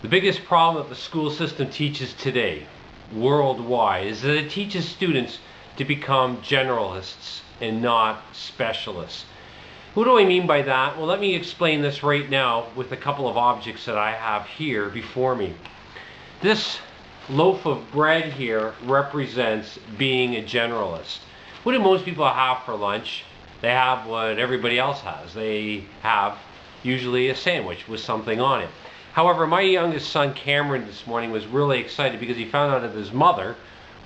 The biggest problem that the school system teaches today, worldwide, is that it teaches students to become generalists and not specialists. What do I mean by that? Well, let me explain this right now with a couple of objects that I have here before me. This loaf of bread here represents being a generalist. What do most people have for lunch? They have what everybody else has. They have usually a sandwich with something on it. However, my youngest son Cameron this morning was really excited because he found out that his mother,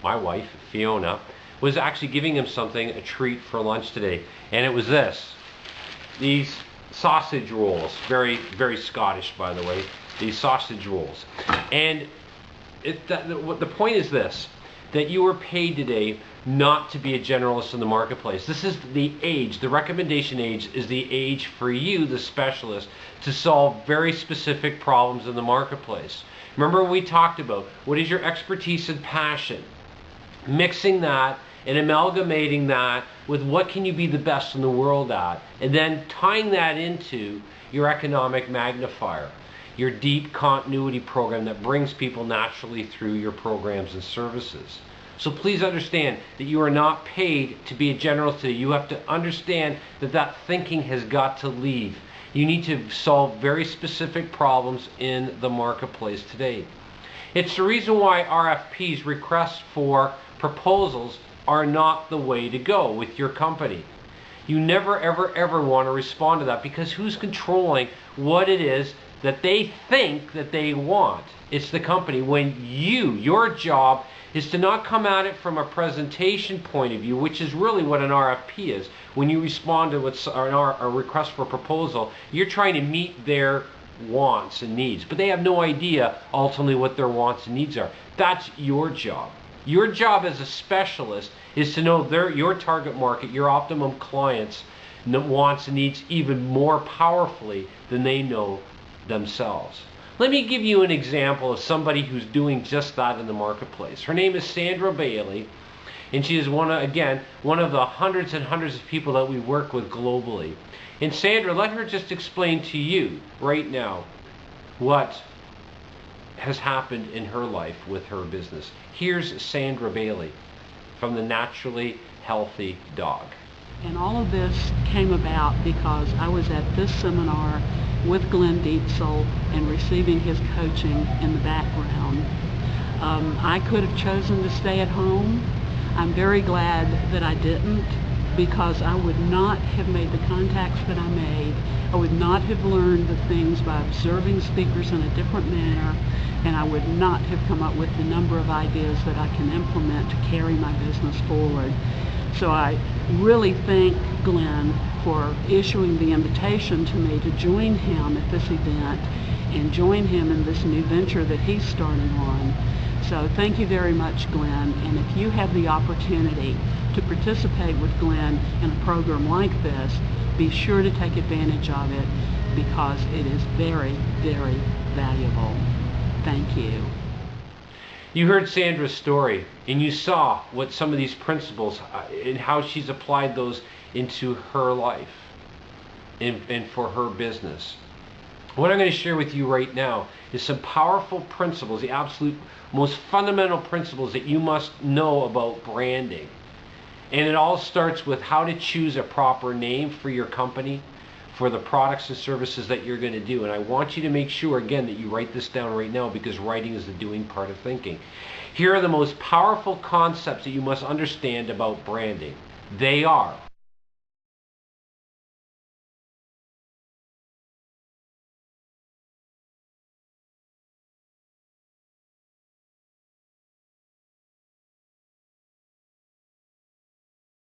my wife Fiona, was actually giving him something, a treat for lunch today. And it was this. These sausage rolls, very, very Scottish by the way, these sausage rolls. And the point is this, that you are paid today not to be a generalist in the marketplace. This is the age, the recommendation age is the age for you, the specialist, to solve very specific problems in the marketplace. Remember what we talked about, what is your expertise and passion? Mixing that and amalgamating that with what can you be the best in the world at, and then tying that into your economic magnifier, your deep continuity program that brings people naturally through your programs and services. So please understand that you are not paid to be a generalist today. You have to understand that that thinking has got to leave. You need to solve very specific problems in the marketplace today. It's the reason why RFPs, requests for proposals, are not the way to go with your company. You never, ever, ever want to respond to that, because who's controlling what it is that they think that they want? It's the company. When your job is to not come at it from a presentation point of view, which is really what an RFP is. When you respond to what's a request for proposal, you're trying to meet their wants and needs, but they have no idea ultimately what their wants and needs are. That's your job. Your job as a specialist is to know your target market, your optimum clients' wants and needs even more powerfully than they know themselves. Let me give you an example of somebody who's doing just that in the marketplace. Her name is Sandra Bailey, and she is one of the hundreds and hundreds of people that we work with globally. And Sandra, let her just explain to you right now what has happened in her life with her business. Here's Sandra Bailey from the Naturally Healthy Dog. And all of this came about because I was at this seminar with Glenn Dietzel and receiving his coaching in the background. I could have chosen to stay at home. I'm very glad that I didn't, because I would not have made the contacts that I made. I would not have learned the things by observing speakers in a different manner, and I would not have come up with the number of ideas that I can implement to carry my business forward. So I really thank Glenn for issuing the invitation to me to join him at this event and join him in this new venture that he's starting on. So thank you very much, Glenn. And if you have the opportunity to participate with Glenn in a program like this, be sure to take advantage of it, because it is very, very valuable. Thank you. You heard Sandra's story, and you saw what some of these principles and how she's applied those into her life and for her business. What I'm going to share with you right now is some powerful principles, the absolute most fundamental principles that you must know about branding. And it all starts with how to choose a proper name for your company, for the products and services that you're going to do. And I want you to make sure, again, that you write this down right now, because writing is the doing part of thinking. Here are the most powerful concepts that you must understand about branding. They are: